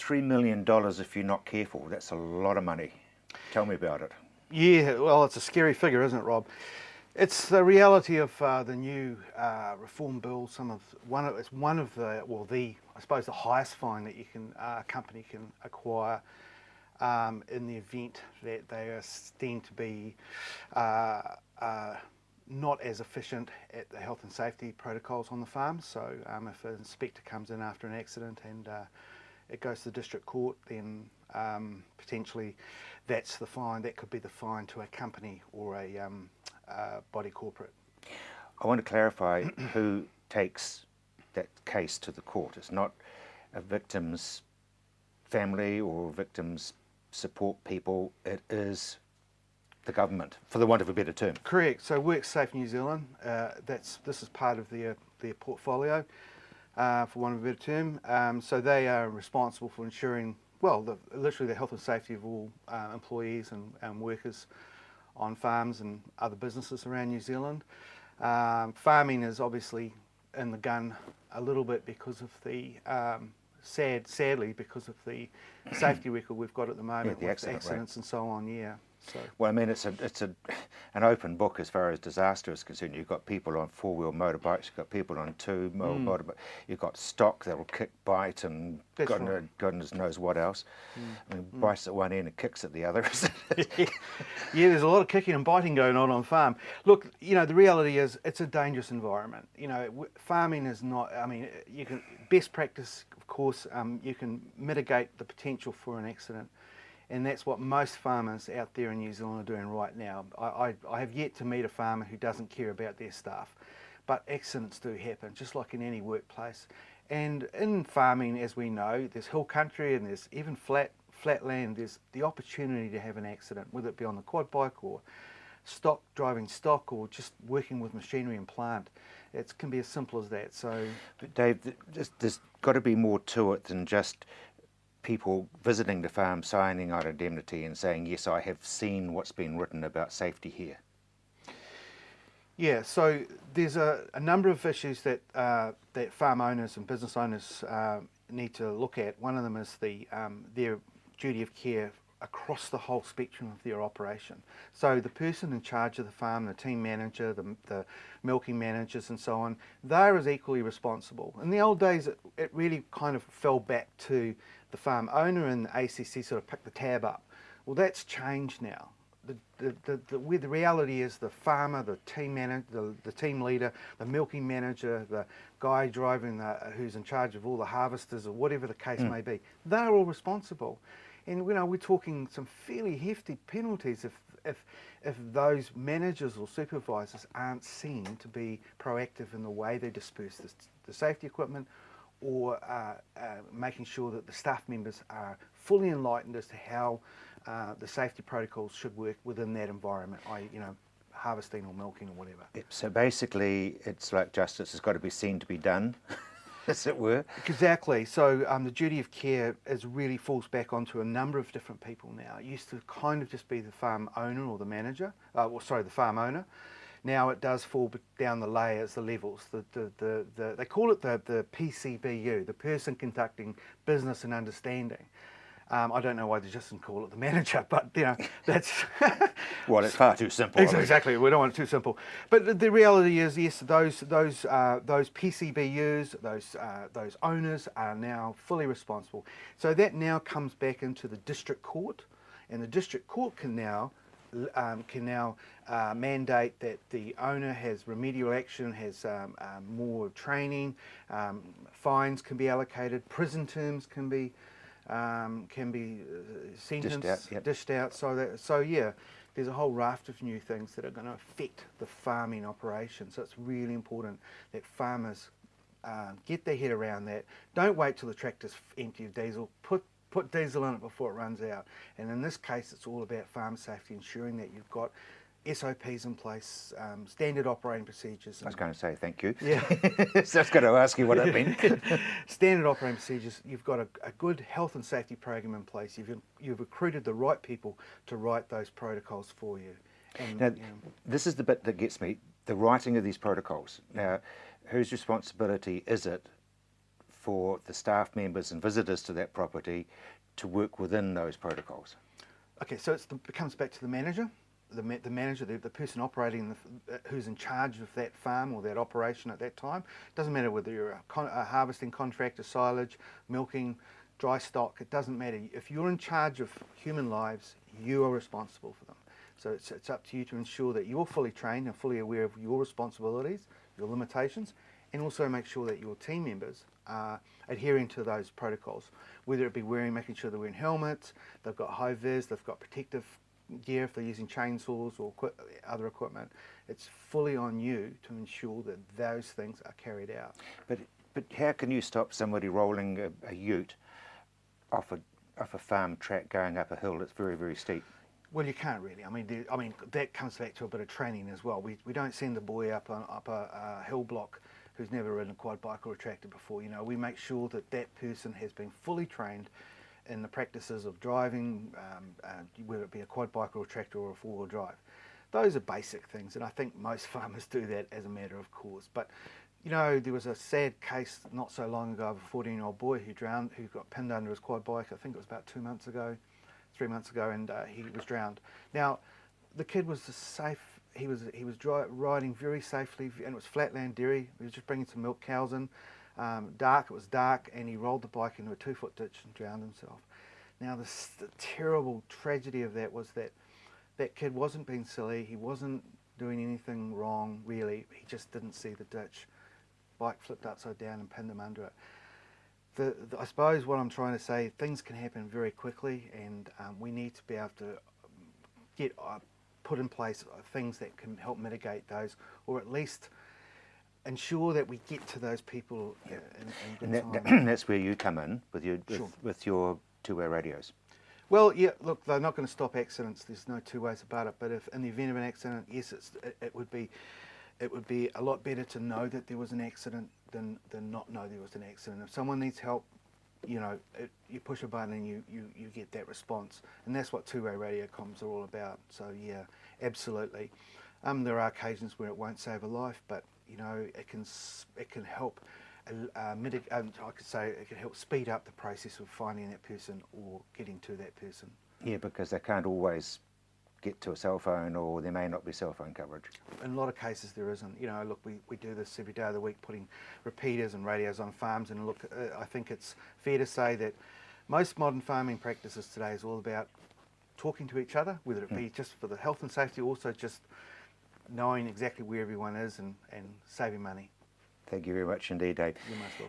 $3 million if you're not careful. That's a lot of money. Tell me about it. Yeah, well, it's a scary figure, isn't it, Rob? It's the reality of the new reform bill. It's one of the, well, I suppose the highest fine that a company can acquire in the event that they are deemed to be not as efficient at the health and safety protocols on the farm. So if an inspector comes in after an accident and it goes to the district court, then potentially that's the fine. That could be the fine to a company or a body corporate. I want to clarify who takes that case to the court. It's not a victim's family or victim's support people. It is the government, for the want of a better term. Correct. So WorkSafe New Zealand, this is part of their portfolio, for want of a better term. So they are responsible for ensuring, well, literally the health and safety of all employees and workers on farms and other businesses around New Zealand. Farming is obviously in the gun a little bit because of the sadly because of the safety record we've got at the moment, the with accidents rate. And so on. Yeah. So. Well, I mean, it's an open book as far as disaster is concerned. You've got people on four-wheel motorbikes, you've got people on two-wheel motorbikes, you've got stock that will kick, bite, and goodness knows what else. I mean, bites at one end and kicks at the other. Yeah, there's a lot of kicking and biting going on farm. Look, you know, the reality is it's a dangerous environment. You know, farming is not, I mean, you can, best practice, of course, you can mitigate the potential for an accident. And that's what most farmers out there in New Zealand are doing right now. I have yet to meet a farmer who doesn't care about their staff. But accidents do happen, just like in any workplace. And in farming, as we know, there's hill country and there's even flat land. There's the opportunity to have an accident, whether it be on the quad bike or driving stock or just working with machinery and plant. It can be as simple as that. So, but Dave, there's got to be more to it than just people visiting the farm, signing out indemnity and saying, yes, I have seen what's been written about safety here. Yeah, so there's a number of issues that that farm owners and business owners need to look at. One of them is their duty of care across the whole spectrum of their operation. So the person in charge of the farm, the team manager, the milking managers and so on, they're as equally responsible. In the old days, it really kind of fell back to the farm owner, and the ACC sort of picked the tab up. Well, that's changed now. The reality is the farmer, the team manager, the team leader, the milking manager, the guy driving who's in charge of all the harvesters or whatever the case may be, they're all responsible. And you know, we're talking some fairly hefty penalties if those managers or supervisors aren't seen to be proactive in the way they disperse the safety equipment, or making sure that the staff members are fully enlightened as to how the safety protocols should work within that environment, i.e., you know, harvesting or milking or whatever. So basically, it's like justice has got to be seen to be done, as it were. Exactly. So the duty of care really falls back onto a number of different people now. It used to kind of just be the farm owner or the manager, the farm owner. Now it does fall down the layers, the levels. They call it the PCBU, the person conducting business and understanding. I don't know why they just didn't call it the manager, but you know, that's well, it's far too simple. Exactly, we don't want it too simple. But the reality is, yes, those PCBUs, those owners are now fully responsible. So that now comes back into the district court, and the district court can now mandate that the owner has remedial action, has more training, fines can be allocated, prison terms can be sentenced, dished out. So yeah, there's a whole raft of new things that are going to affect the farming operation. So it's really important that farmers get their head around that. Don't wait till the tractor's empty of diesel. Put diesel in it before it runs out. And in this case, it's all about farm safety, ensuring that you've got SOPs in place, standard operating procedures. I was going to say thank you. Yeah. So I was going to ask you what it meant. Standard operating procedures. You've got a good health and safety program in place. You've recruited the right people to write those protocols for you. And, now, this is the bit that gets me, the writing of these protocols. Now, whose responsibility is it for the staff members and visitors to that property to work within those protocols? Okay, so it comes back to the manager. The manager, the person operating, who's in charge of that farm or that operation at that time. Doesn't matter whether you're a harvesting contractor, silage, milking, dry stock, it doesn't matter. If you're in charge of human lives, you are responsible for them. So it's up to you to ensure that you're fully trained and fully aware of your responsibilities, your limitations, and also make sure that your team members are adhering to those protocols, whether it be making sure they're wearing helmets, they've got high vis, they've got protective gear if they're using chainsaws or other equipment. It's fully on you to ensure that those things are carried out. But how can you stop somebody rolling a ute off a farm track going up a hill that's very, very steep? Well, you can't really. I mean, that comes back to a bit of training as well. We don't send the boy up a hill block who's never ridden a quad bike or a tractor before. You know, we make sure that that person has been fully trained in the practices of driving, whether it be a quad bike or a tractor or a four-wheel drive. Those are basic things, and I think most farmers do that as a matter of course. But, you know, there was a sad case not so long ago of a 14-year-old boy who drowned, who got pinned under his quad bike. I think it was about 3 months ago, and he was drowned. Now, the kid was safe. He was riding very safely, and it was flatland dairy. He was just bringing some milk cows in. It was dark, and he rolled the bike into a 2-foot ditch and drowned himself. Now, the terrible tragedy of that was that that kid wasn't being silly. He wasn't doing anything wrong, really. He just didn't see the ditch. Bike flipped upside down and pinned him under it. I suppose what I'm trying to say, things can happen very quickly, and we need to be able to get put in place things that can help mitigate those, or at least ensure that we get to those people in good time. That's where you come in with your two-way radios. Well, yeah, look, they're not going to stop accidents. There's no two ways about it. But if in the event of an accident, yes, it would be a lot better to know that there was an accident than not know there was an accident. If someone needs help, you know, you push a button and you get that response, and that's what two-way radio comms are all about. So yeah, absolutely. There are occasions where it won't save a life, but you know, it can help mitigate. I could say it can help speed up the process of finding that person or getting to that person. Yeah, because they can't always get to a cell phone, or there may not be cell phone coverage. In a lot of cases there isn't. You know, look, we do this every day of the week, putting repeaters and radios on farms, and look, I think it's fair to say that most modern farming practices today is all about talking to each other, whether it be just for the health and safety, also just knowing exactly where everyone is and saving money. Thank you very much indeed, Dave. You're most welcome.